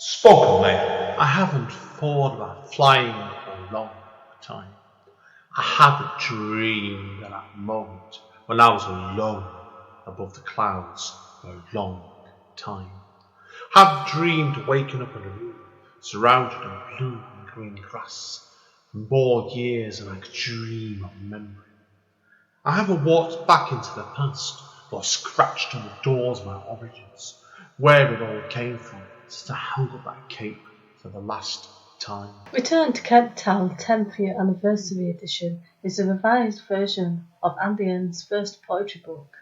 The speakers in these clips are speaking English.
Spoken there. I haven't thought about flying for a long time. I haven't dreamed of that moment when I was alone above the clouds for a long time. I've dreamed of waking up in a room surrounded in blue and green grass for more years than I could dream of remembering. I haven't walked back into the past or scratched on the doors of my origins, where it all came from, since I held up that cape for the last time. Return to Cape Town 10th Year Anniversary Edition is a revised version of Andy N's first poetry book.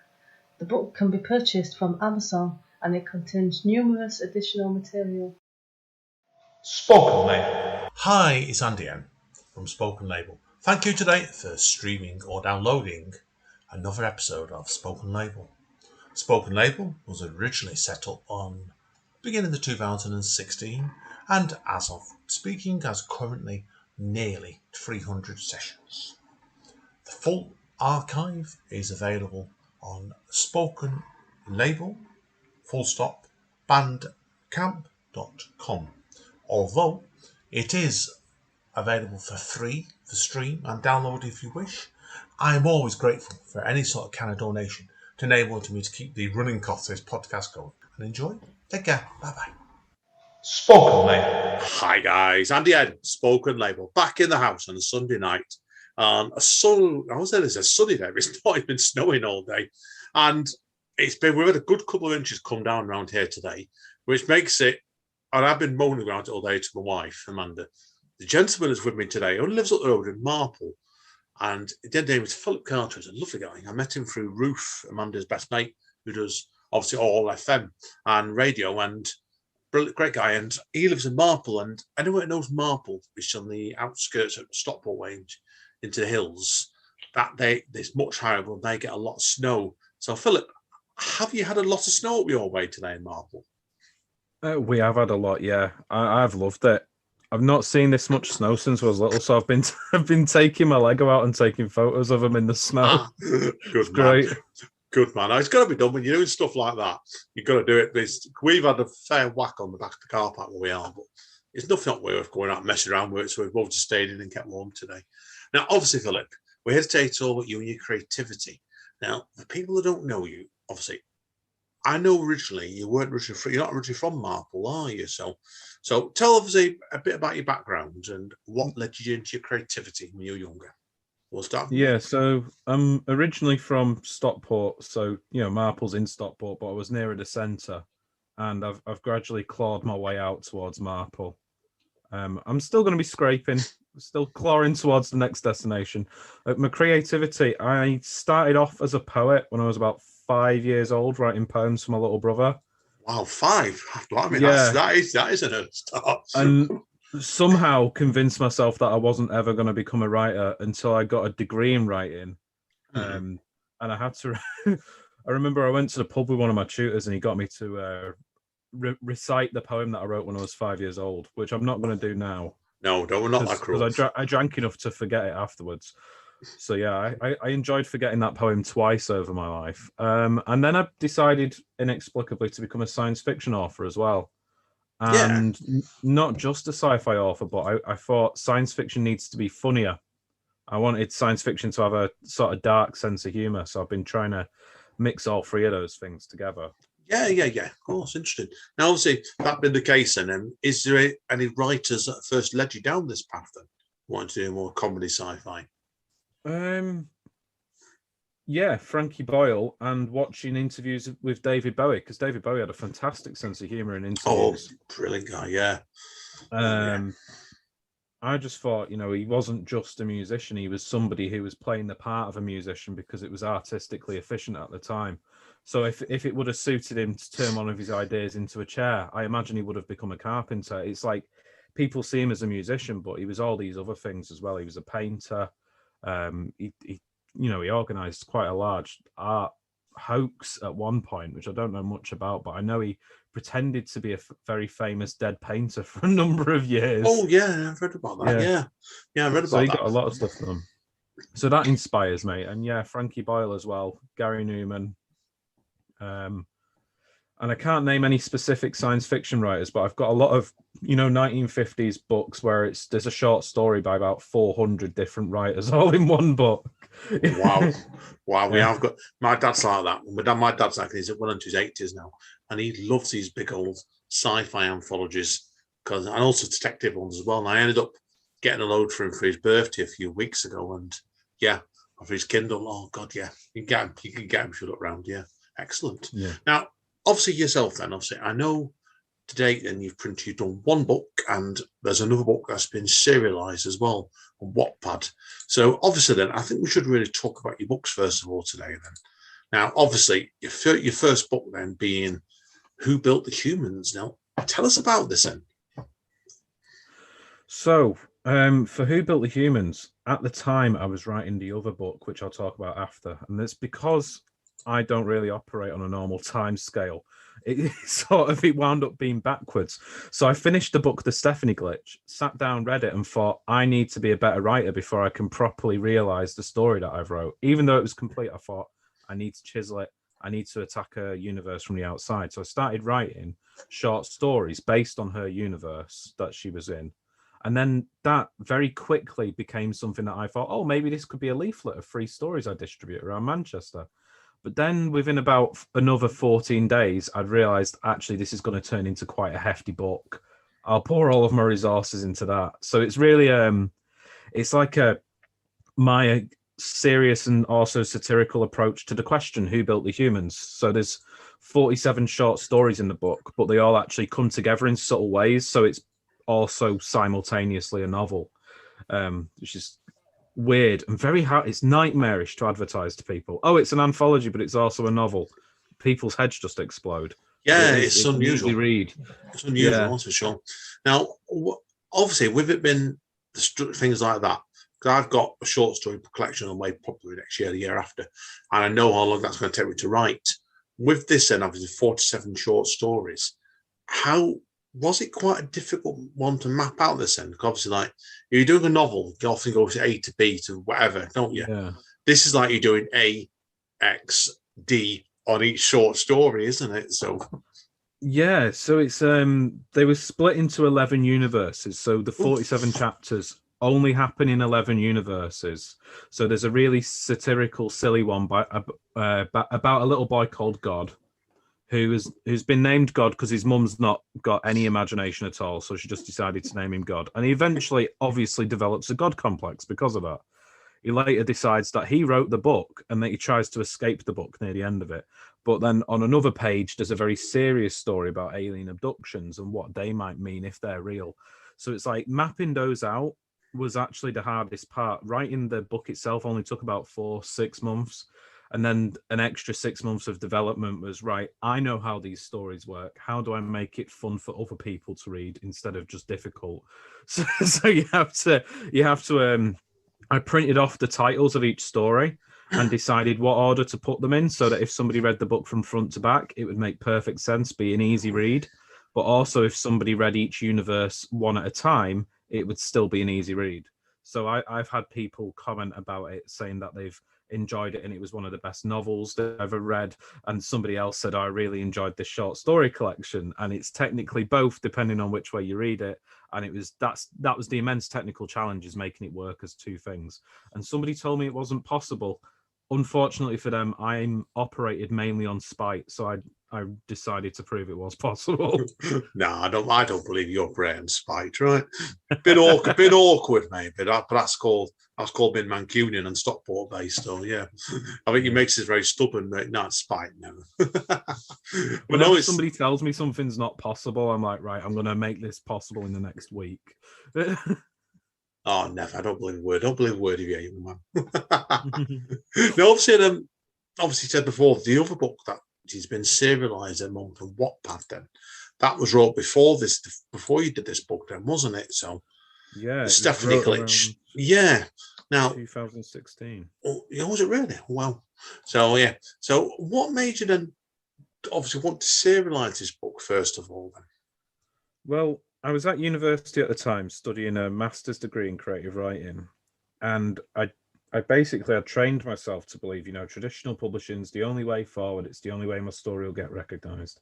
The book can be purchased from Amazon and it contains numerous additional material. Spoken Label. Hi, it's Andy N from Spoken Label. Thank you today for streaming or downloading another episode of Spoken Label. Spoken Label was originally set up on beginning of 2016 and as of speaking has currently nearly 300 sessions. The full archive is available on Spoken Label bandcamp.com. Although it is available for free for stream and download if you wish, I am always grateful for any sort of kind of donation to enable me to keep the running costs of this podcast going. And enjoy. Take care. Bye bye. Spoken Label. Hi guys, Andy Ed, Spoken Label, back in the house on a Sunday night. I would say it's a sunny day. It's not even snowing all day, and we've had a good couple of inches come down around here today, which makes it. And I've been moaning about it all day to my wife, Amanda. The gentleman who's with me today only lives up the road in Marple. And his name is Phillip Carter. He's a lovely guy. I met him through Ruth, Amanda's best mate, who does obviously all FM and radio, and brilliant, great guy. And he lives in Marple. And anyone who knows Marple, which is on the outskirts of Stockport Way into the hills, it's much higher, but they get a lot of snow. So, Philip, have you had a lot of snow up your way today in Marple? We have had a lot, yeah. I've loved it. I've not seen this much snow since I was little, so I've been taking my Lego out and taking photos of them in the snow. Good Great. Man. Good man. It's got to be done when you're doing stuff like that. You've got to do it. We've had a fair whack on the back of the car park where we are, but it's nothing worth going out and messing around with it. So we've both just stayed in and kept warm today. Now, obviously, Philip, we're here today to talk about you and your creativity. Now, the people that don't know you, obviously, I know originally you're not originally from Marple, are you? So tell obviously a bit about your background and what led you into your creativity when you were younger. We'll start. Yeah, so I'm originally from Stockport, so Marple's in Stockport, but I was nearer the centre, and I've gradually clawed my way out towards Marple. I'm still going to be scraping, still clawing towards the next destination. My creativity, I started off as a poet when I was about 5 years old, writing poems for my little brother. Wow, 5! Blimey, yeah. that is an early start. And somehow convinced myself that I wasn't ever going to become a writer until I got a degree in writing. And I had to. I remember I went to the pub with one of my tutors, and he got me to recite the poem that I wrote when I was 5 years old, which I'm not going to do now. No, we're not that cruel. Because I drank enough to forget it afterwards. So yeah, I enjoyed forgetting that poem twice over my life. And then I decided inexplicably to become a science fiction author as well. And not just a sci-fi author, but I thought science fiction needs to be funnier. I wanted science fiction to have a sort of dark sense of humour. So I've been trying to mix all three of those things together. Yeah. Of course, interesting. Now, obviously, that being the case, then, is there any writers that first led you down this path then? Wanting to do more comedy sci-fi? Yeah, Frankie Boyle, and watching interviews with David Bowie, because David Bowie had a fantastic sense of humour in interviews. Oh, brilliant guy, yeah. I just thought, he wasn't just a musician, he was somebody who was playing the part of a musician because it was artistically efficient at the time. So if it would have suited him to turn one of his ideas into a chair, I imagine he would have become a carpenter. It's like people see him as a musician, but he was all these other things as well. He was a painter. He organised quite a large art hoax at one point, which I don't know much about, but I know he pretended to be a very famous dead painter for a number of years. Oh yeah, I've read about that. Yeah, I read about that. So he got a lot of stuff done. So that inspires me, and yeah, Frankie Boyle as well, Gary Newman. And I can't name any specific science fiction writers, but I've got a lot of, 1950s books where there's a short story by about 400 different writers all in one book. Wow. Wow. Yeah. I've got my dad's like that. My dad's like he's well into his 80s now, and he loves these big old sci-fi anthologies and also detective ones as well. And I ended up getting a load for him for his birthday a few weeks ago, and yeah, for his Kindle. Oh God, yeah, you can get him. Should look around. Yeah, excellent. Yeah. Now, obviously yourself, then obviously I know today, and you've done one book, and there's another book that's been serialized as well on Wattpad. So obviously, then I think we should really talk about your books first of all today. Then, now obviously your first book then being Who Built the Humans. Now, tell us about this then. So, for Who Built the Humans, at the time I was writing the other book, which I'll talk about after, and it's because I don't really operate on a normal time scale. It wound up being backwards. So I finished the book, The Stephanie Glitch, sat down, read it, and thought, I need to be a better writer before I can properly realize the story that I've wrote. Even though it was complete, I thought, I need to chisel it. I need to attack her universe from the outside. So I started writing short stories based on her universe that she was in. And then that very quickly became something that I thought, oh, maybe this could be a leaflet of 3 stories I distribute around Manchester. But then within about another 14 days, I'd realized actually this is going to turn into quite a hefty book. I'll pour all of my resources into that. So it's really, it's like my serious and also satirical approach to the question, who built the humans? So there's 47 short stories in the book, but they all actually come together in subtle ways. So it's also simultaneously a novel, which is weird and very hard. It's nightmarish to advertise to people. Oh, it's an anthology, but it's also a novel. People's heads just explode. Yeah, it's unusual. Read. It's unusual, that's for sure. Now, obviously, with it been things like that, because I've got a short story collection on the way probably next year, the year after, and I know how long that's going to take me to write. With this, then, obviously, 47 short stories. How was it quite a difficult one to map out this end? Because obviously, like, if you're doing a novel, you often go to A to B to whatever, don't you? Yeah. This is like you're doing A, X, D on each short story, isn't it? So yeah, so it's they were split into 11 universes. So the 47 chapters only happen in 11 universes. So there's a really satirical, silly one about a little boy called God, who's been named God because his mum's not got any imagination at all. So she just decided to name him God. And he eventually obviously develops a God complex because of that. He later decides that he wrote the book and that he tries to escape the book near the end of it. But then on another page, there's a very serious story about alien abductions and what they might mean if they're real. So it's like mapping those out was actually the hardest part. Writing the book itself only took about 4-6 months. And then an extra 6 months of development was, right, I know how these stories work. How do I make it fun for other people to read instead of just difficult? So you have to I printed off the titles of each story and decided what order to put them in so that if somebody read the book from front to back, it would make perfect sense, be an easy read. But also if somebody read each universe one at a time, it would still be an easy read. So I've had people comment about it saying that they've enjoyed it and it was one of the best novels they've ever read. And somebody else said, I really enjoyed this short story collection. And it's technically both, depending on which way you read it. And that was the immense technical challenge, is making it work as 2 things. And somebody told me it wasn't possible. Unfortunately for them, I'm operated mainly on spite, so I decided to prove it was possible. No, I don't believe you operate on spite, right? Bit awkward, maybe. But that's called being Mancunian and Stockport based. So yeah, I think he makes it very stubborn. But not spite, no. Whenever somebody tells me something's not possible, I'm like, right, I'm going to make this possible in the next week. Oh, never. I don't believe a word. Don't believe a word of you, man. No, obviously said before, the other book that has been serialized at the moment on Wattpad, then that was wrote before you did this book, then, wasn't it? So yeah, Stephanie Glitch. Yeah. Now 2016. Oh, yeah, was it really? Wow. So yeah. So what made you then obviously want to serialize this book first of all then? Well, I was at university at the time studying a master's degree in creative writing, and I basically had trained myself to believe, traditional publishing's the only way forward. It's the only way my story will get recognised.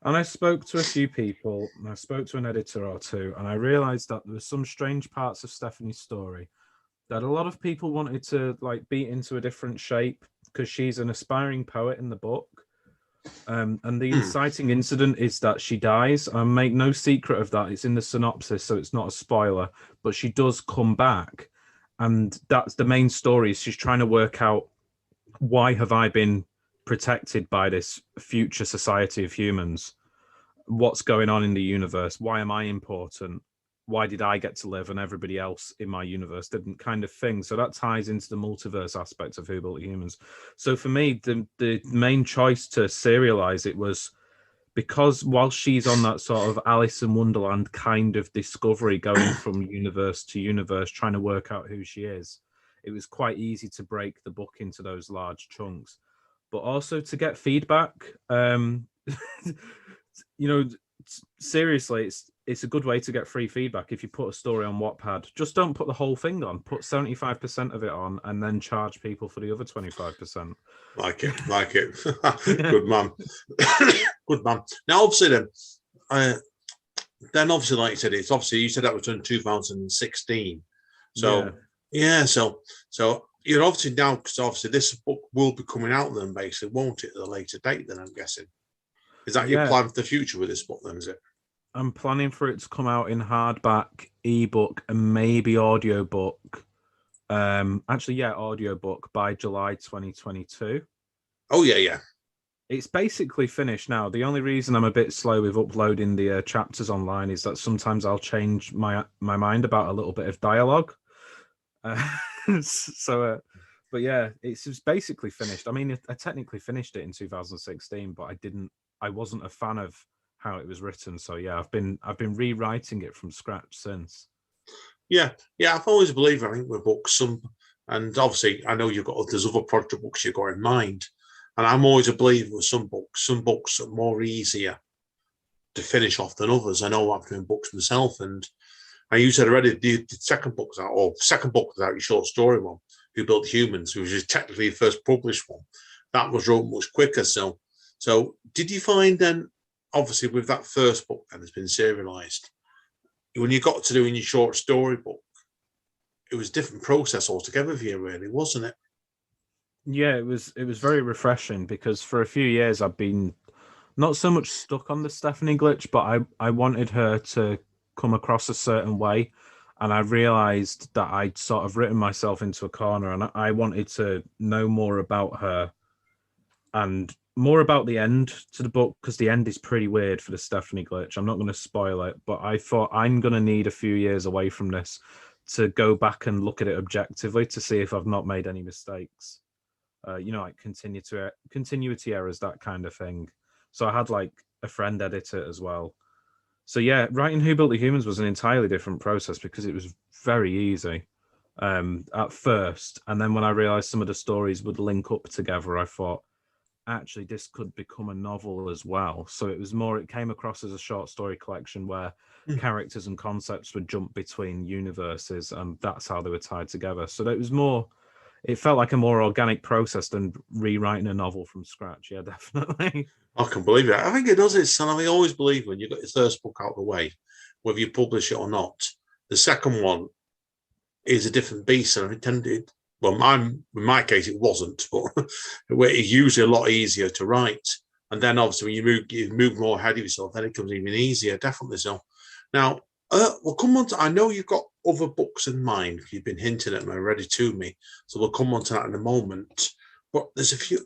And I spoke to a few people, and I spoke to an editor or two, and I realised that there were some strange parts of Stephanie's story that a lot of people wanted to beat into a different shape because she's an aspiring poet in the book. And the inciting incident is that she dies. I make no secret of that. It's in the synopsis, so it's not a spoiler. But she does come back, and that's the main story. She's trying to work out, why have I been protected by this future society of humans? What's going on in the universe? Why am I important? Why did I get to live and everybody else in my universe didn't, kind of thing. So that ties into the multiverse aspect of Who Built the Humans. So for me, the main choice to serialize it was because while she's on that sort of Alice in Wonderland kind of discovery, going from universe to universe, trying to work out who she is, it was quite easy to break the book into those large chunks. But also to get feedback, seriously, it's a good way to get free feedback if you put a story on Wattpad. Just don't put the whole thing on. Put 75% of it on and then charge people for the other 25%. Like it. Good man. Good man. Now, obviously, then obviously, like you said, it's obviously, you said that was in 2016. So, so you're obviously now, because obviously this book will be coming out then, basically, won't it, at a later date then, I'm guessing? Is that your plan for the future with this book then, is it? I'm planning for it to come out in hardback, ebook, and maybe audiobook. Audiobook by July 2022. Oh, yeah. It's basically finished now. The only reason I'm a bit slow with uploading the chapters online is that sometimes I'll change my mind about a little bit of dialogue. But yeah, it's basically finished. I mean, I technically finished it in 2016, but I wasn't a fan of how it was written. So yeah, I've been rewriting it from scratch since. Yeah, I've always believed, I think, with books, and obviously I know there's other project books you've got in mind, and I'm always a believer with some books are more easier to finish off than others. I know I'm doing books myself, and you said already the second book was out, your short story one, Who Built Humans, which is technically the first published one. That was wrote much quicker. So did you find then, obviously with that first book that has been serialized, when you got to doing your short story book, it was a different process altogether for you, really, wasn't it? Yeah, it was very refreshing, because for a few years I've been not so much stuck on the Stephanie glitch, but I wanted her to come across a certain way, and I realized that I'd sort of written myself into a corner, and I wanted to know more about her and more about the end to the book, because the end is pretty weird for the Stephanie glitch. I'm not going to spoil it, but I thought I'm going to need a few years away from this to go back and look at it objectively to see if I've not made any mistakes. Like continuity errors, that kind of thing. So I had a friend edit it as well. So yeah, writing Who Built the Humans was an entirely different process, because it was very easy at first. And then when I realized some of the stories would link up together, I thought, actually, this could become a novel as well. So it came across as a short story collection where characters and concepts would jump between universes, and that's how they were tied together. So it felt like a more organic process than rewriting a novel from scratch. Yeah, definitely. I can believe it. I think it does it, son. I always believe when you've got your first book out of the way, whether you publish it or not, the second one is a different beast. And I intended, well, in my case, it wasn't, but it's usually a lot easier to write. And then obviously when you move more ahead of yourself, then it becomes even easier, definitely so. Now, we'll come on to, I know you've got other books in mind. You've been hinting at them already to me. So we'll come on to that in a moment. But there's a few,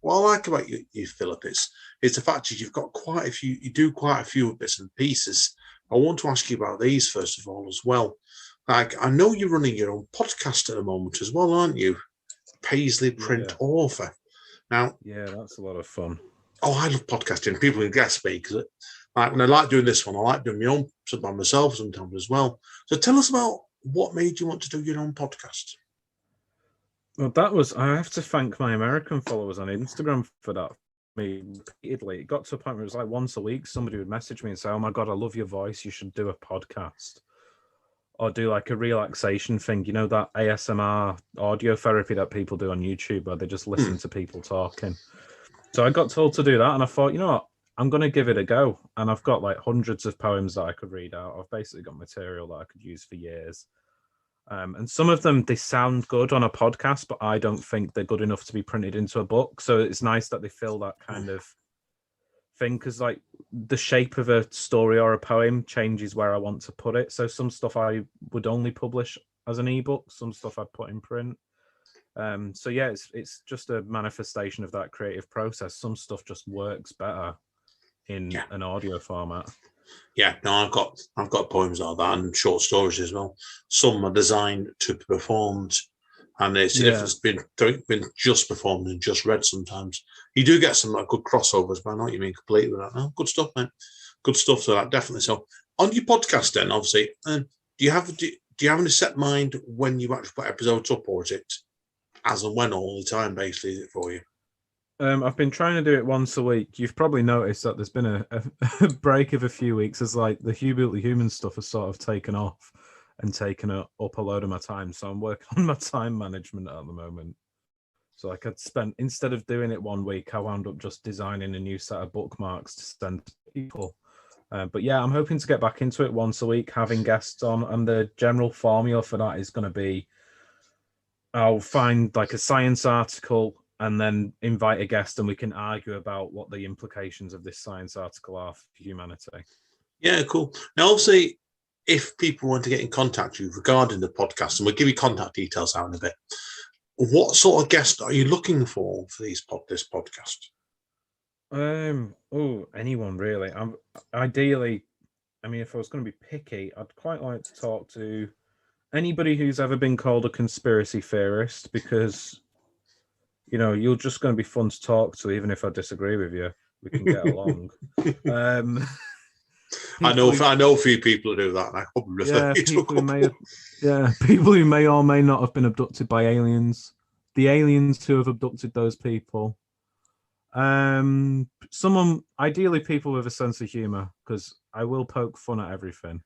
what I like about you, Philip, is the fact that you've got quite a few, you do quite a few bits and pieces. I want to ask you about these first of all as well. I know you're running your own podcast at the moment as well, aren't you? Paisley Print Author. Now, yeah, that's a lot of fun. Oh, I love podcasting. People can guess me, because when I like doing this one, I like doing my own by myself sometimes as well. So tell us about what made you want to do your own podcast. Well, I have to thank my American followers on Instagram for that. Repeatedly, it got to a point where it was like once a week somebody would message me and say, "Oh my God, I love your voice. You should do a podcast." or do like a relaxation thing. You know, that ASMR audio therapy that people do on YouTube where they just listen to people talking. So I got told to do that, and I thought, you know what, I'm going to give it a go. And I've got like hundreds of poems that I could read out. I've basically got material that I could use for years. And some of them, they sound good on a podcast, but I don't think they're good enough to be printed into a book. So it's nice that they fill that kind of thing, because like the shape of a story or a poem changes where I want to put it. So some stuff I would only publish as an ebook, some stuff I'd put in print. So yeah, it's just a manifestation of that creative process. Some stuff just works better in an audio format. Yeah, no, I've got poems like that and short stories as well. Some are designed to be performed, and it's the difference been just performed and just read. Sometimes you do get some like good crossovers, but I know what you mean completely with that. Oh, good stuff, mate. Good stuff. So that definitely. So on your podcast, then obviously, do you have any set mind when you actually put episodes up, or is it as and when all the time? Basically, is it for you? I've been trying to do it once a week. You've probably noticed that there's been a break of a few weeks as like the Hubert the Human stuff has sort of taken off and taken up a load of my time. So I'm working on my time management at the moment. So like I'd spent, instead of doing it 1 week, I wound up just designing a new set of bookmarks to send to people. But yeah, I'm hoping to get back into it once a week, having guests on. And the general formula for that is going to be, I'll find like a science article and then invite a guest, and we can argue about what the implications of this science article are for humanity. Yeah, cool. Now, obviously, if people want to get in contact with you regarding the podcast, and we'll give you contact details out in a bit, what sort of guest are you looking for this podcast? Anyone really. Ideally, I mean, if I was going to be picky, I'd quite like to talk to anybody who's ever been called a conspiracy theorist, because you know, you're just going to be fun to talk to, even if I disagree with you. We can get along. I know a few people who do that, and I probably refer you to a couple. People who may or may not have been abducted by aliens. The aliens who have abducted those people. Ideally people with a sense of humour, because I will poke fun at everything.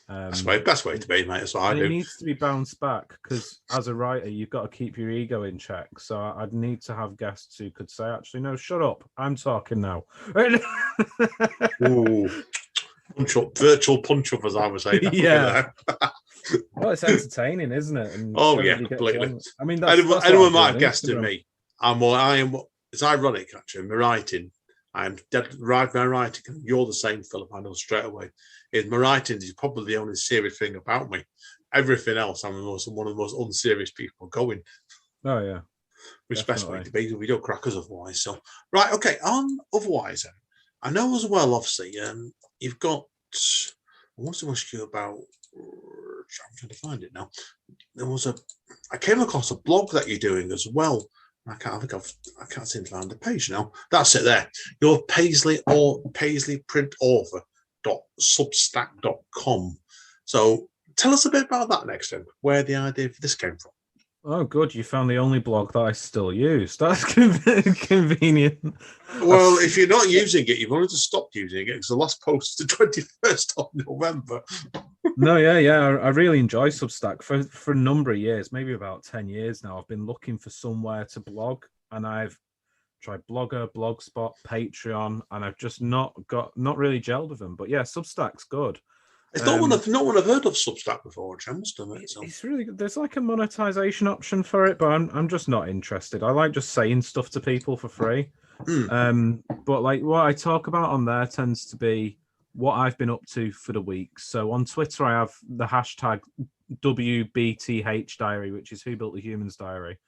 Best way to be, mate. That's what I do. It needs to be bounced back, because as a writer, you've got to keep your ego in check. So I'd need to have guests who could say, actually, no, shut up. I'm talking now. Ooh. Virtual punch up, as I would say. Yeah. Well, it's entertaining, isn't it? And completely. I mean, anyone might have guessed in me. It's ironic, actually. My writing, I'm dead right. My writing, you're the same, Philip. I know straight away. My writing is probably the only serious thing about me. Everything else, I'm one of the most unserious people going. Oh yeah, which is the best way to be. We don't crack us otherwise. So right, okay. On otherwise, then, I know as well. Obviously, you've got. I want to ask you about. I'm trying to find it now. I came across a blog that you're doing as well. I can't seem to find the page now. That's it there. You're Paisley print author.substack.com. So tell us a bit about that next then, where the idea for this came from. Oh, good. You found the only blog that I still use. That's convenient. Well, if you're not using it, you've only just stopped using it, because the last post is the 21st of November. No, yeah. I really enjoy Substack. For a number of years, maybe about 10 years now, I've been looking for somewhere to blog, and I've tried Blogger, Blogspot, Patreon, and I've just not really gelled with them. But yeah, Substack's good. It's no one I've heard of Substack before, I must admit. It's really good. There's like a monetization option for it, but I'm just not interested. I like just saying stuff to people for free. But like what I talk about on there tends to be what I've been up to for the week. So on Twitter, I have the hashtag WBTH diary, which is Who Built the Humans diary.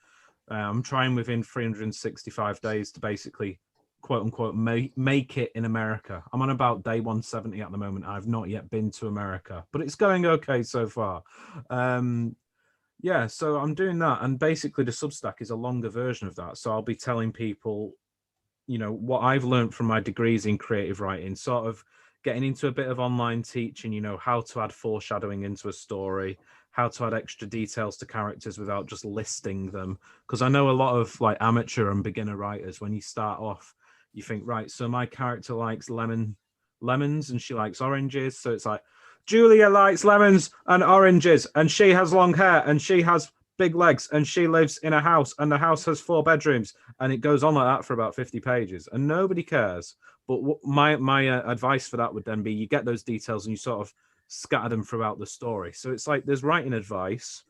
I'm trying within 365 days to basically, quote unquote, make it in America. I'm on about day 170 at the moment. I've not yet been to America, but it's going okay so far. So I'm doing that, and basically the Substack is a longer version of that. So I'll be telling people, you know, what I've learned from my degrees in creative writing, sort of getting into a bit of online teaching, you know, how to add foreshadowing into a story, how to add extra details to characters without just listing them. Because I know a lot of like amateur and beginner writers, when you start off, you think, right, so my character likes lemons and she likes oranges. So it's like, Julia likes lemons and oranges, and she has long hair, and she has big legs, and she lives in a house, and the house has 4 bedrooms, and it goes on like that for about 50 pages, and nobody cares. But my advice for that would then be you get those details and you sort of scatter them throughout the story. So it's like there's writing advice,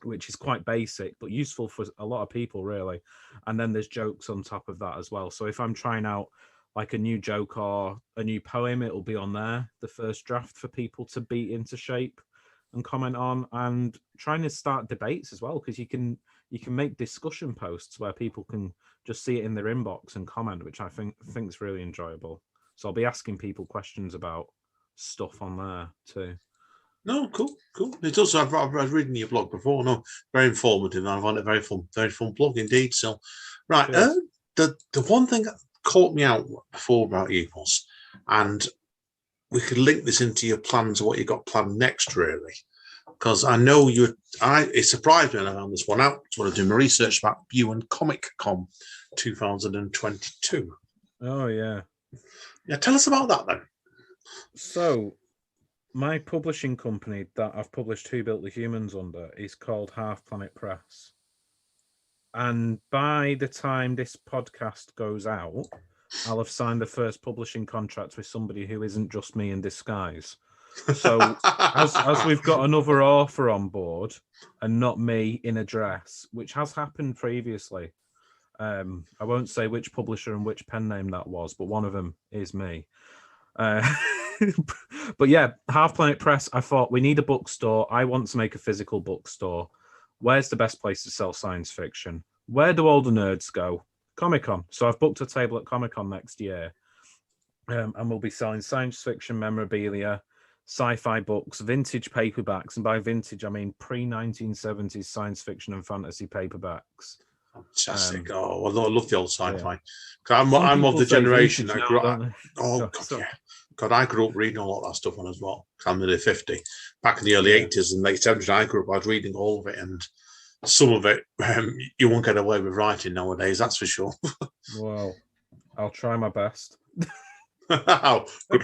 which is quite basic but useful for a lot of people, really, and then there's jokes on top of that as well. So if I'm trying out like a new joke or a new poem, it'll be on there, the first draft, for people to beat into shape and comment on, and trying to start debates as well, because you can make discussion posts where people can just see it in their inbox and comment, which I think is really enjoyable. So I'll be asking people questions about stuff on there too. No, cool. It does. I've reading your blog before. No, very informative. I find it very fun blog indeed. So, right, the one thing that caught me out before about you was, and we could link this into your plans, what you got planned next, really, because I know it surprised me when I found this one out. So I was doing my research about you and Comic Con 2022. Oh yeah. Tell us about that then. So, my publishing company that I've published Who Built the Humans under is called Half Planet Press. And by the time this podcast goes out, I'll have signed the first publishing contract with somebody who isn't just me in disguise. So as we've got another author on board and not me in a dress, which has happened previously. I won't say which publisher and which pen name that was, but one of them is me. But yeah, Half Planet Press, I thought we need a bookstore. I want to make a physical bookstore. Where's the best place to sell science fiction? Where do all the nerds go? Comic-Con. So I've booked a table at Comic-Con next year. And we'll be selling science fiction memorabilia, sci-fi books, vintage paperbacks. And by vintage, I mean pre-1970s science fiction and fantasy paperbacks. Fantastic. I love the old sci-fi. Yeah. I'm of the generation that grew up. God, I grew up reading a lot of that stuff on as well. I'm nearly 50. Back in the early 80s and late 70s, I grew up, I was reading all of it, and some of it you won't get away with writing nowadays, that's for sure. Well, I'll try my best. Oh, good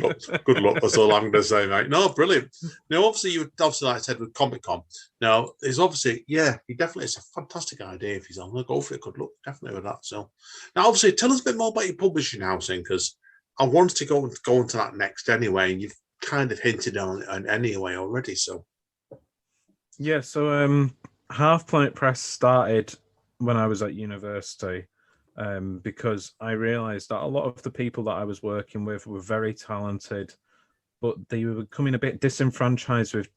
luck. That's all I'm going to say, mate. No, brilliant. Now, obviously, like I said, with Comic Con. Now, there's obviously, it's a fantastic idea if he's on. Go for it. Good luck, definitely with that. So, now, obviously, tell us a bit more about your publishing housing, because I wanted to go into that next anyway, and you've kind of hinted on it anyway already. So, yeah. So, Half Planet Press started when I was at university. Because I realised that a lot of the people that I was working with were very talented, but they were becoming a bit disenfranchised with,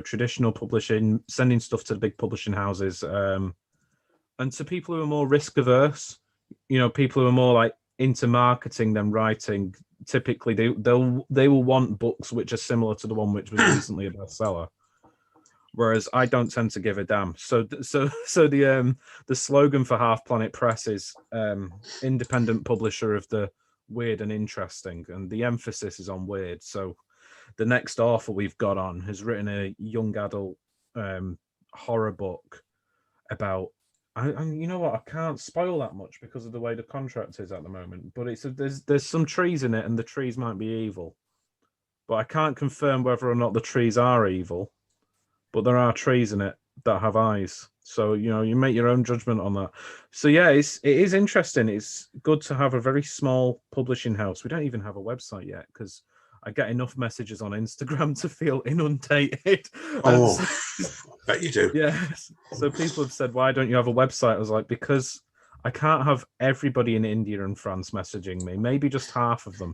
traditional publishing, sending stuff to the big publishing houses, and to people who are more risk averse, people who are more like into marketing than writing. Typically, they will want books which are similar to the one which was recently a bestseller. Whereas I don't tend to give a damn. So the slogan for Half Planet Press is independent publisher of the weird and interesting, and the emphasis is on weird. So the next author we've got on has written a young adult horror book about. You know what? I can't spoil that much because of the way the contract is at the moment. But there's some trees in it, and the trees might be evil. But I can't confirm whether or not the trees are evil. But there are trees in it that have eyes. So, you make your own judgment on that. So, yeah, it is interesting. It's good to have a very small publishing house. We don't even have a website yet because I get enough messages on Instagram to feel inundated. Oh, I bet you do. Yeah. So people have said, why don't you have a website? I was like, because I can't have everybody in India and France messaging me. Maybe just half of them.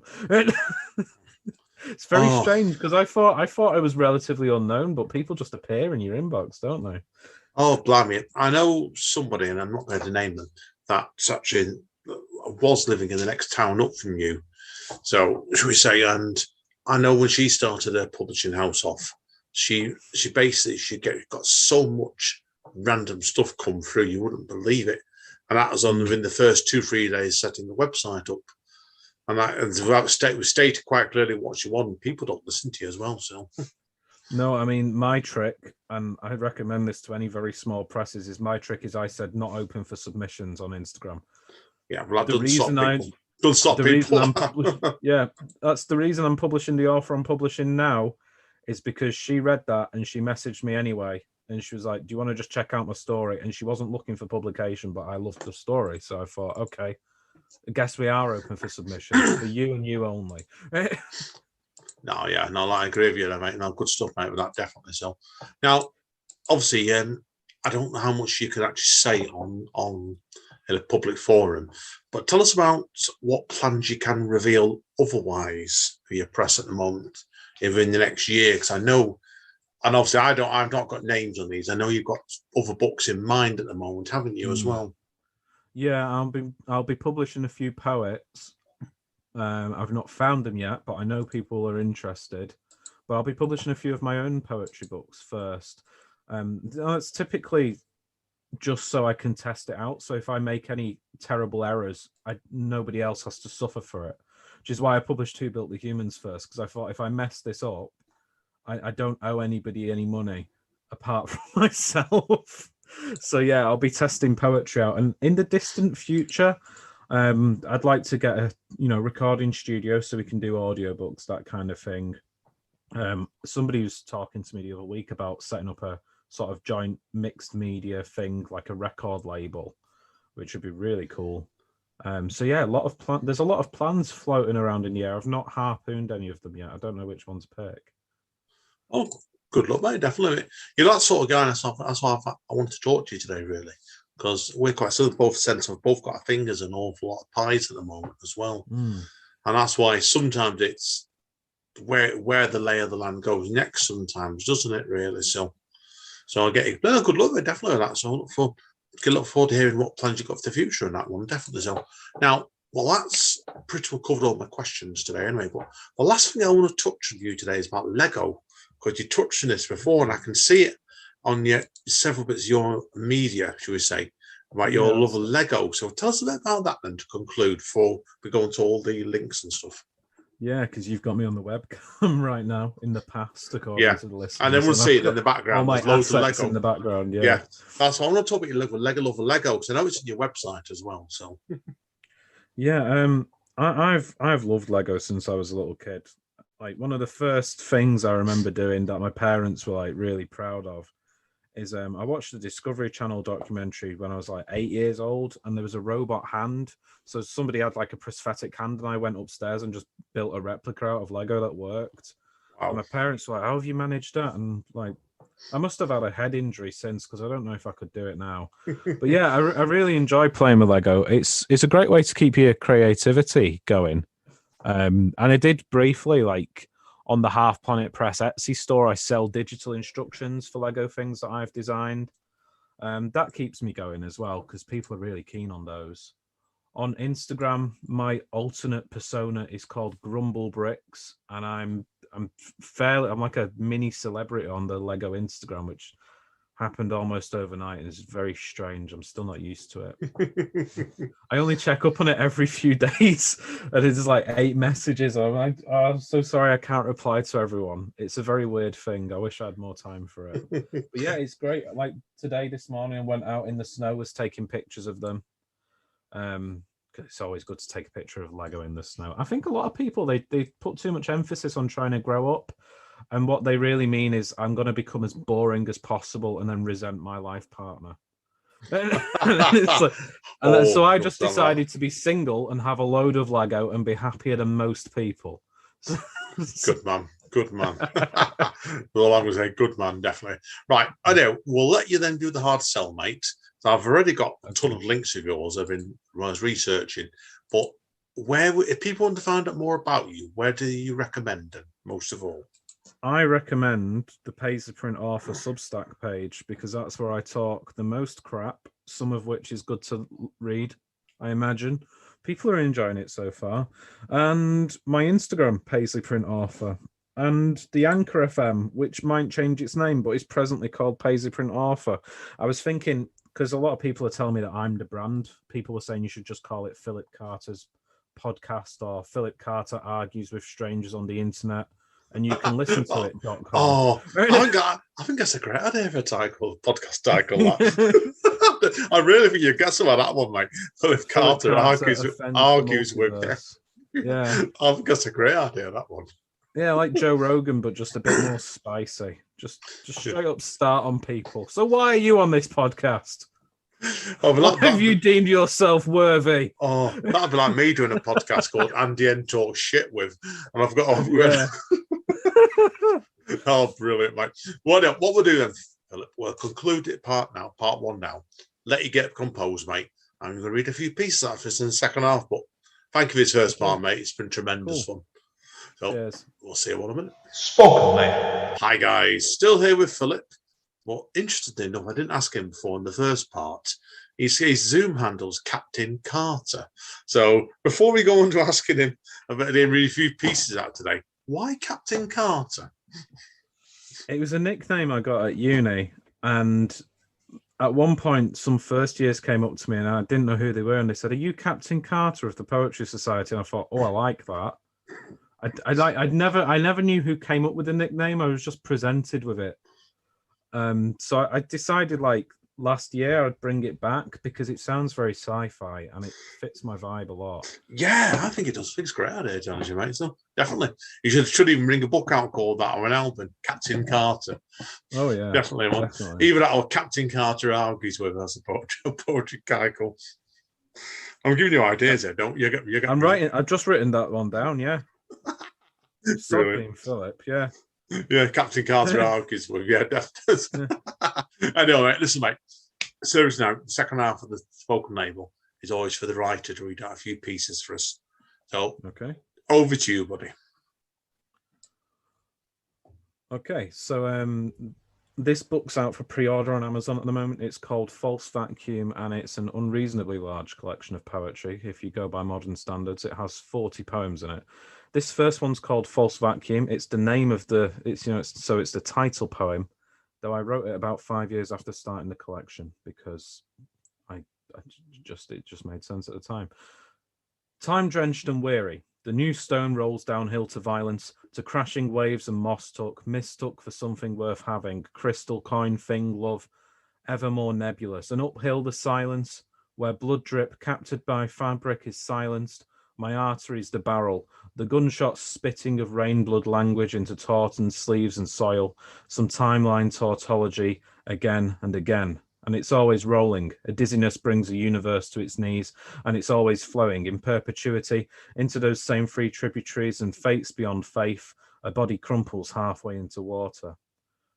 It's very strange because I thought I was relatively unknown, but people just appear in your inbox, don't they? Oh, blimey. I know somebody, and I'm not going to name them, that's actually was living in the next town up from you. So, should we say, and I know when she started her publishing house off, she got so much random stuff come through, you wouldn't believe it. And that was within the first 2-3 days setting the website up. And we stated quite clearly what you want. People don't listen to you as well. So, no, I mean, my trick, and I recommend this to any very small presses, is I said not open for submissions on Instagram. Yeah, well, that doesn't stop people. Yeah, that's the reason I'm publishing the author I'm publishing now, is because she read that and she messaged me anyway. And she was like, do you want to just check out my story? And she wasn't looking for publication, but I loved the story. So I thought, okay, I guess we are open for submissions for you and you only. No, yeah, no, I agree with you there, mate. No, good stuff, mate, with that, definitely. So now, obviously, I don't know how much you could actually say on in a public forum, but tell us about what plans you can reveal otherwise for your press at the moment, even in the next year, because I know, and obviously I've not got names on these. I know you've got other books in mind at the moment, haven't you, as well? Yeah, I'll be publishing a few poets. I've not found them yet, but I know people are interested. But I'll be publishing a few of my own poetry books first. That's typically just so I can test it out. So if I make any terrible errors, nobody else has to suffer for it. Which is why I published Who Built the Humans first, because I thought if I mess this up, I don't owe anybody any money apart from myself. So yeah, I'll be testing poetry out, and in the distant future, I'd like to get a recording studio so we can do audiobooks, that kind of thing. Somebody was talking to me the other week about setting up a sort of joint mixed media thing, like a record label, which would be really cool. So yeah, there's a lot of plans floating around in the air. I've not harpooned any of them yet. I don't know which one to pick. Oh, good luck, mate. Definitely. You're that sort of guy. That's why I want to talk to you today, really, because we're quite similar. Both sense of both got our fingers in an awful lot of pies at the moment as well, and that's why sometimes it's where the lay of the land goes next. Sometimes, doesn't it? Really. So I get it. No, good luck, mate. Definitely with that. So I look forward to hearing what plans you've got for the future in that one. Definitely. So now. Well, that's pretty well covered all my questions today anyway. But the last thing I want to touch on you today is about Lego, because you touched on this before, and I can see it on your several bits of your media, shall we say, about your love of Lego. So tell us a bit about that then to conclude before we go into all the links and stuff. Yeah, because you've got me on the webcam right now in the past, according to the listeners. And then we'll see it in the background. All my There's loads of Lego in the background, yeah. That's why I want to talk about your love of Lego, because I know it's in your website as well. So yeah, I've loved Lego since I was a little kid. Like, one of the first things I remember doing that my parents were like really proud of is I watched the Discovery Channel documentary when I was like 8 years old, and there was a robot hand. So somebody had like a prosthetic hand, and I went upstairs and just built a replica out of Lego that worked. Wow. And my parents were like, "How have you managed that?" And like, I must have had a head injury since, because I don't know if I could do it now. But yeah, I really enjoy playing with Lego. It's a great way to keep your creativity going. And I did briefly, like, on the Half Planet Press Etsy store, I sell digital instructions for Lego things that I've designed. That keeps me going as well, because people are really keen on those. On Instagram, my alternate persona is called Grumble Bricks, and I'm like a mini celebrity on the Lego Instagram, which happened almost overnight, and it's very strange. I'm still not used to it. I only check up on it every few days, and it's like 8 messages. I'm like, "Oh, I'm so sorry, I can't reply to everyone." It's a very weird thing. I wish I had more time for it. But yeah, it's great. Like today, this morning, I went out in the snow, was taking pictures of them. It's always good to take a picture of Lego in the snow. I think a lot of people, they put too much emphasis on trying to grow up, and what they really mean is, I'm going to become as boring as possible and then resent my life partner. So I just decided to be single and have a load of Lego and be happier than most people. Good man. Well, I was a good man, definitely. Right, I know. We'll let you then do the hard sell, mate. So I've already got a ton of links of yours when I was researching. But if people want to find out more about you, where do you recommend them most of all? I recommend the Paisley Print Author Substack page, because that's where I talk the most crap, some of which is good to read, I imagine. People are enjoying it so far. And my Instagram, Paisley Print Author. And the Anchor FM, which might change its name, but is presently called Paisley Print Author. I was thinking, because a lot of people are telling me that I'm the brand. People were saying you should just call it Phillip Carter's podcast, or Phillip Carter Argues with Strangers on the Internet, and you can listen to it.com. Oh, I think that's a great idea for a podcast title. That. I really think you get some of that one, mate. Phillip Carter argues with. Yeah, I think that's a great idea, that one. Yeah, like Joe Rogan, but just a bit more spicy. Just straight up start on people. So why are you on this podcast? Why have you deemed yourself worthy? Oh, that'd be like me doing a podcast called Andy N Talk Shit With, and I've got. Oh, brilliant, mate! What we'll do then, Philip? We'll conclude it part one now. Let you get composed, mate. I'm going to read a few pieces out of this in the second half, but thank you for this first part, mate. It's been tremendous fun. So cheers. We'll see you in a minute. Spoken, mate. Hi, guys. Still here with Philip. Well, interestingly enough, I didn't ask him before in the first part. His Zoom handle's Captain Carter. So before we go on to asking him about him read a few pieces out today, why Captain Carter? It was a nickname I got at uni, and at one point, some first years came up to me, and I didn't know who they were, and they said, "Are you Captain Carter of the Poetry Society?" And I thought, "Oh, I like that." I never knew who came up with the nickname. I was just presented with it. So I decided, like, last year I'd bring it back because it sounds very sci-fi and it fits my vibe a lot. Yeah, I think it does. It's great idea, Johnny, mate. So definitely, you should even bring a book out called that or an album, Captain Carter. Oh yeah, definitely one. Definitely. Either that or Captain Carter argues with us a poetry cycle. I'm giving you ideas here, don't you? I'm writing. I've just written that one down. Yeah. Philip. Yeah. Yeah, Captain Carter argues with. Yeah, definitely. I know, mate. Listen, mate. Seriously now, the second half of the spoken label is always for the writer to read out a few pieces for us. So, okay, over to you, buddy. Okay, so this book's out for pre-order on Amazon at the moment. It's called False Vacuum, and it's an unreasonably large collection of poetry. If you go by modern standards, it has 40 poems in it. This first one's called False Vacuum. It's the name of it's the title poem, though I wrote it about 5 years after starting the collection because it just made sense at the time. Time-drenched and weary, the new stone rolls downhill to violence, to crashing waves and moss mistook for something worth having, crystal coin thing love, ever more nebulous, and uphill the silence, where blood drip captured by fabric is silenced, my arteries the barrel, the gunshots spitting of rain blood language into tautened sleeves and soil, some timeline tautology again and again. And it's always rolling. A dizziness brings a universe to its knees, and it's always flowing in perpetuity into those same free tributaries and fates beyond faith. A body crumples halfway into water.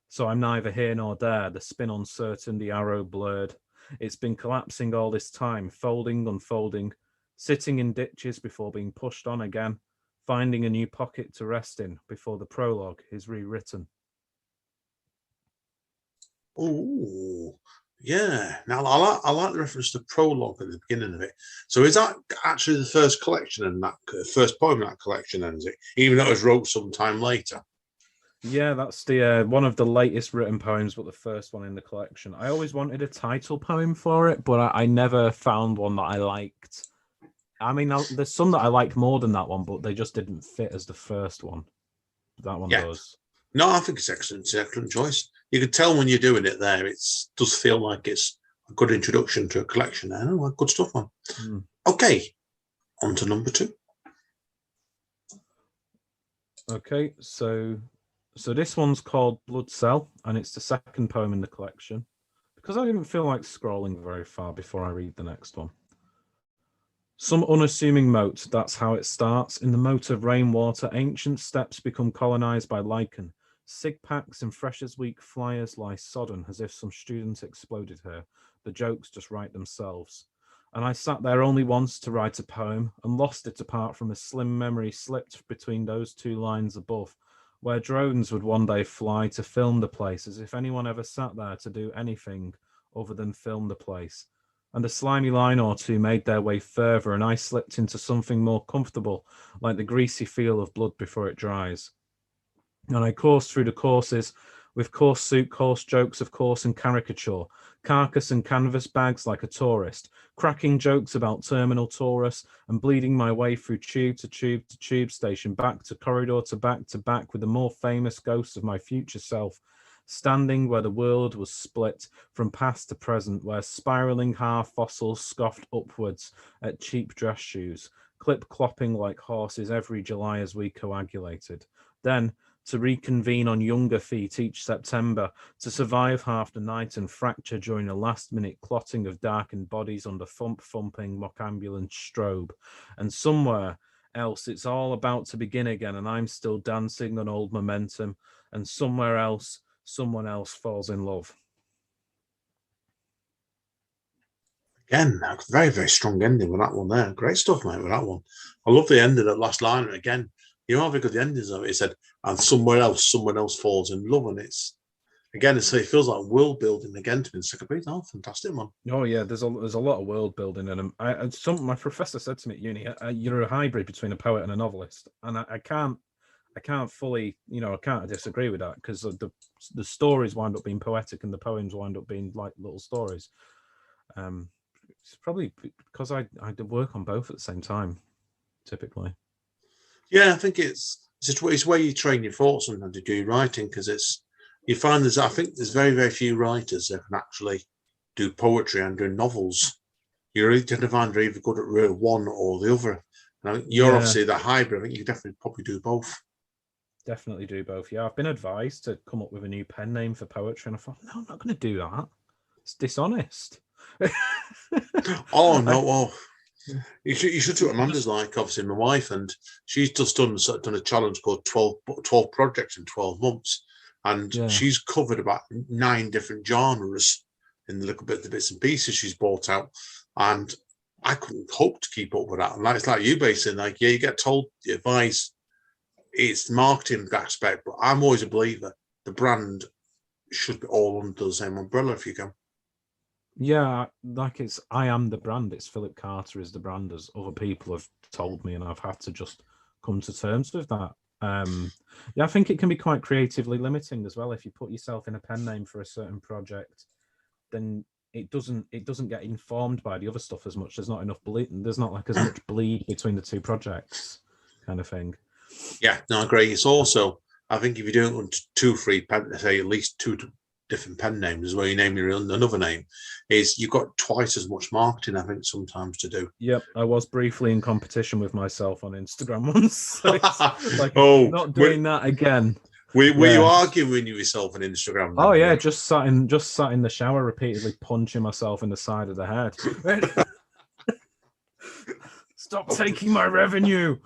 So I'm neither here nor there, the spin uncertain, the arrow blurred. It's been collapsing all this time, folding, unfolding, sitting in ditches before being pushed on again, finding a new pocket to rest in before the prologue is rewritten. Oh, yeah. Now, I like the reference to prologue at the beginning of it. So is that actually the first collection and that first poem in that collection, then, is it? Even though it was wrote sometime later? Yeah, that's the one of the latest written poems, but the first one in the collection. I always wanted a title poem for it, but I never found one that I liked. I mean, there's some that I like more than that one, but they just didn't fit as the first one. That one does. No, I think it's excellent. It's an excellent choice. You can tell when you're doing it there. It does feel like it's a good introduction to a collection. I know, good stuff, man. Okay, on to number 2. Okay, so this one's called Blood Cell, and it's the second poem in the collection, because I didn't feel like scrolling very far before I read the next one. Some unassuming moat, that's how it starts. In the moat of rainwater, ancient steps become colonized by lichen. Sig packs and fresh as weak flyers lie sodden as if some student exploded here. The jokes just write themselves. And I sat there only once to write a poem and lost it apart from a slim memory slipped between those 2 lines above, where drones would one day fly to film the place, as if anyone ever sat there to do anything other than film the place. And a slimy line or 2 made their way further, and I slipped into something more comfortable, like the greasy feel of blood before it dries. And I coursed through the courses, with coarse suit, coarse jokes of course and caricature, carcass and canvas bags like a tourist, cracking jokes about terminal Taurus, and bleeding my way through tube to tube to tube station, back to corridor to back with the more famous ghosts of my future self, standing where the world was split from past to present, where spiraling half fossils scoffed upwards at cheap dress shoes, clip-clopping like horses every July as we coagulated. Then to reconvene on younger feet each September, to survive half the night and fracture during a last-minute clotting of darkened bodies under thump-thumping mock-ambulance strobe. And somewhere else it's all about to begin again, and I'm still dancing on old momentum, and somewhere else, someone else falls in love. Again, a very, very strong ending with that one there. Great stuff, mate, with that one. I love the end of that last line. Again, you know how good the endings of it. He said, and somewhere else, someone else falls in love. And it's, again, it feels like world building again to be in second piece. Oh, fantastic, man. Oh, yeah, there's a lot of world building in him. My professor said to me at uni, you're a hybrid between a poet and a novelist. And I can't fully, I can't disagree with that, because the stories wind up being poetic and the poems wind up being like little stories. It's probably because I work on both at the same time, typically. Yeah, I think it's where you train your thoughts sometimes to do your writing, because I think there's very, very few writers that can actually do poetry and do novels. You really tend to find they're either good at one or the other. Now, you're obviously that hybrid. I think you definitely probably do both. Definitely do both. Yeah, I've been advised to come up with a new pen name for poetry, and I thought, no, I'm not going to do that. It's dishonest. Oh no! Well, you should do what Amanda's like. Obviously, my wife, and she's just done a challenge called 12 projects in 12 months, and she's covered about 9 different genres in the the bits and pieces she's brought out, and I couldn't hope to keep up with that. And it's like you basically, like, you get told the advice, it's marketing aspect, but I'm always a believer the brand should be all under the same umbrella if you can. Yeah, like I am the brand. It's Phillip Carter is the brand, as other people have told me, and I've had to just come to terms with that. I think it can be quite creatively limiting as well. If you put yourself in a pen name for a certain project, then it doesn't get informed by the other stuff as much. There's not enough bleed. There's not like as much bleed between the two projects, kind of thing. Yeah, no, I agree. It's also, I think if you do it on 2-3 pen, say at least 2 different pen names where you name your another name, is you've got twice as much marketing, I think, sometimes to do. Yep, I was briefly in competition with myself on Instagram once. So like, not doing that again. Were you arguing with yourself on Instagram? Oh yeah, just sat in the shower, repeatedly punching myself in the side of the head. Stop taking my revenue.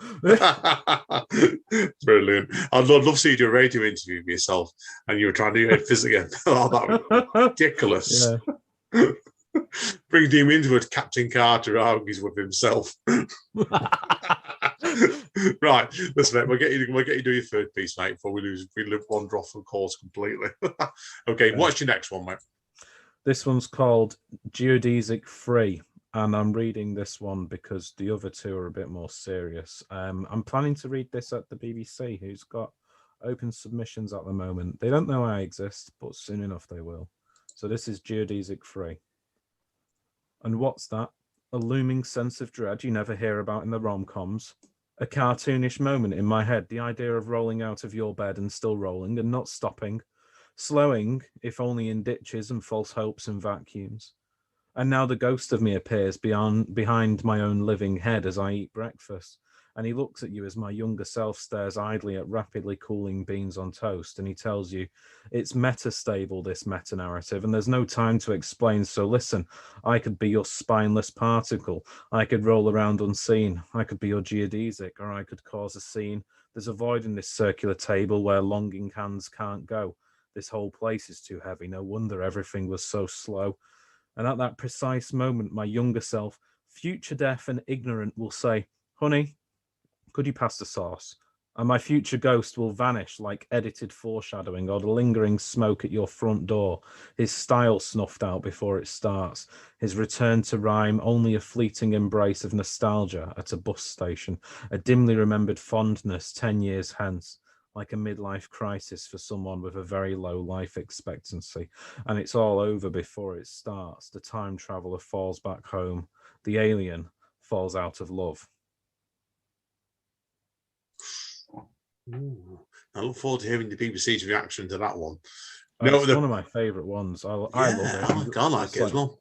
Brilliant. I'd love to see you do a radio interview with yourself and you were trying to do it physically. Oh, that was ridiculous. Yeah. Bring him into it, Captain Carter argues with himself. Right, listen, mate, we'll get you do your third piece, mate, before we wander off the course completely. Okay, what's your next one, mate? This one's called Geodesic Free. And I'm reading this one because the other two are a bit more serious. I'm planning to read this at the BBC, who's got open submissions at the moment. They don't know I exist, but soon enough they will. So this is Geodesic Free. And what's that? A looming sense of dread you never hear about in the rom-coms. A cartoonish moment in my head, the idea of rolling out of your bed and still rolling and not stopping. Slowing, if only in ditches and false hopes and vacuums. And now the ghost of me appears behind my own living head as I eat breakfast. And he looks at you as my younger self stares idly at rapidly cooling beans on toast. And he tells you, it's meta-stable, this meta-narrative, and there's no time to explain. So listen, I could be your spineless particle. I could roll around unseen. I could be your geodesic, or I could cause a scene. There's a void in this circular table where longing hands can't go. This whole place is too heavy. No wonder everything was so slow. And at that precise moment, my younger self, future deaf and ignorant, will say, honey, could you pass the sauce? And my future ghost will vanish like edited foreshadowing or the lingering smoke at your front door, his style snuffed out before it starts, his return to rhyme only a fleeting embrace of nostalgia at a bus station, a dimly remembered fondness 10 years hence. Like a midlife crisis for someone with a very low life expectancy. And it's all over before it starts. The time traveler falls back home. The alien falls out of love. Ooh. I look forward to hearing the BBC's reaction to that one. It's one of my favourite ones. I love it. I like it as well.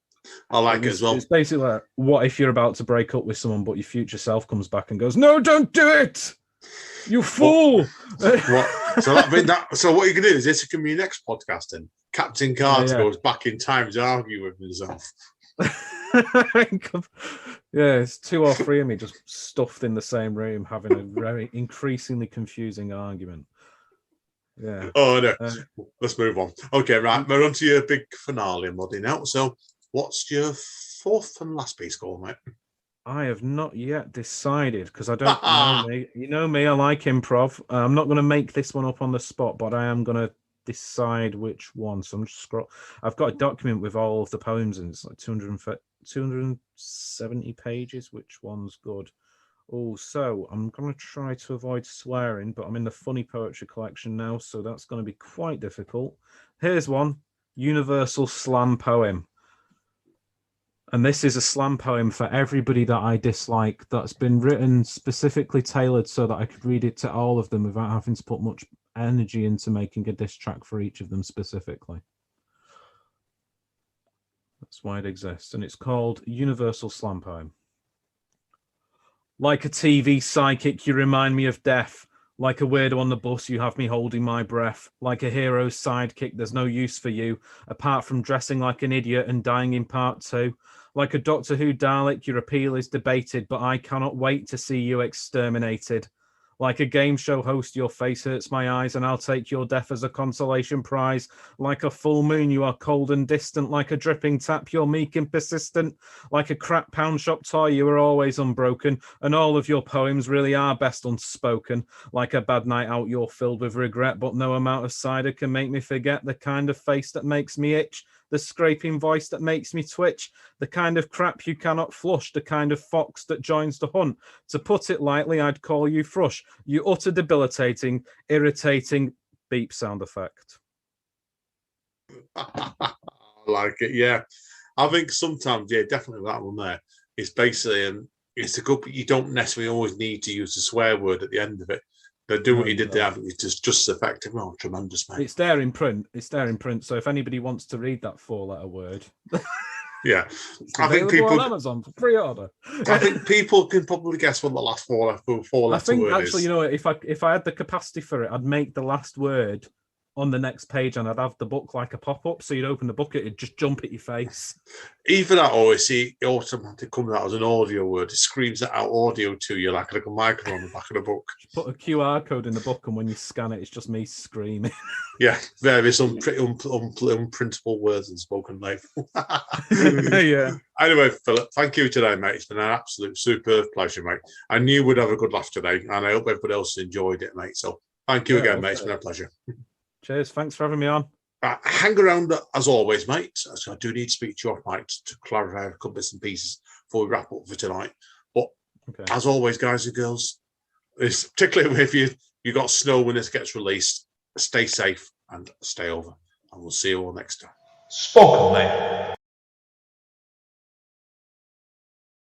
I like it as well. It's basically like, what if you're about to break up with someone, but your future self comes back and goes, no, don't do it! You fool! What? So So what you can do is this can be your next podcast. Then Captain Carter goes back in time to argue with himself. Yeah, it's 2 or 3 of me just stuffed in the same room having a very increasingly confusing argument. Yeah. Oh no. Let's move on. Okay, right. We're on to your big finale, Muddy, now. So what's your fourth and last piece called, mate? I have not yet decided because I don't know me. You know me, I like improv. I'm not going to make this one up on the spot, but I am going to decide which one. So I'm just I've got a document with all of the poems, and it's like 270 pages. Which one's good? Oh, so I'm going to try to avoid swearing, but I'm in the funny poetry collection now, so that's going to be quite difficult. Here's one: Universal Slam Poem. And this is a slam poem for everybody that I dislike, that's been written specifically tailored so that I could read it to all of them without having to put much energy into making a diss track for each of them specifically. That's why it exists. And it's called Universal Slam Poem. Like a TV psychic, you remind me of death. Like a weirdo on the bus, you have me holding my breath. Like a hero's sidekick, there's no use for you, apart from dressing like an idiot and dying in part 2. Like a Doctor Who Dalek, your appeal is debated, but I cannot wait to see you exterminated. Like a game show host, your face hurts my eyes, and I'll take your death as a consolation prize. Like a full moon, you are cold and distant. Like a dripping tap, you're meek and persistent. Like a crap pound shop toy, you are always unbroken, and all of your poems really are best unspoken. Like a bad night out, you're filled with regret, but no amount of cider can make me forget the kind of face that makes me itch, the scraping voice that makes me twitch, the kind of crap you cannot flush, the kind of fox that joins the hunt. To put it lightly, I'd call you thrush. You utter debilitating, irritating beep sound effect. I like it, yeah. I think sometimes, yeah, definitely that one there. It's basically, it's a good, but you don't necessarily always need to use the swear word at the end of it. But do what you did there. I think it's just effective. Oh, tremendous, mate. It's there in print. It's there in print. So if anybody wants to read that 4-letter word, yeah, I think people on Amazon for pre-order. I think people can probably guess what the last four letter word is. I think actually, you know, if I had the capacity for it, I'd make the last word on the next page, and I'd have the book like a pop-up, so you'd open the book, it'd just jump at your face. Either that, or it automatically comes out as an audio word. It screams it out audio to you like a little microphone on the back of the book. Just put a QR code in the book, and when you scan it, it's just me screaming. Yeah, various unprintable words in spoken life. Yeah. Anyway, Philip, thank you today, mate. It's been an absolute superb pleasure, mate. I knew we'd have a good laugh today, and I hope everybody else enjoyed it, mate. So thank you again, mate. It's been a pleasure. Cheers. Thanks for having me on. Hang around as always, mate. So I do need to speak to you off, mate, to clarify a couple bits and pieces before we wrap up for tonight. But as always, guys and girls, particularly if you got snow when this gets released, stay safe and stay over. And we'll see you all next time. Spoken, mate.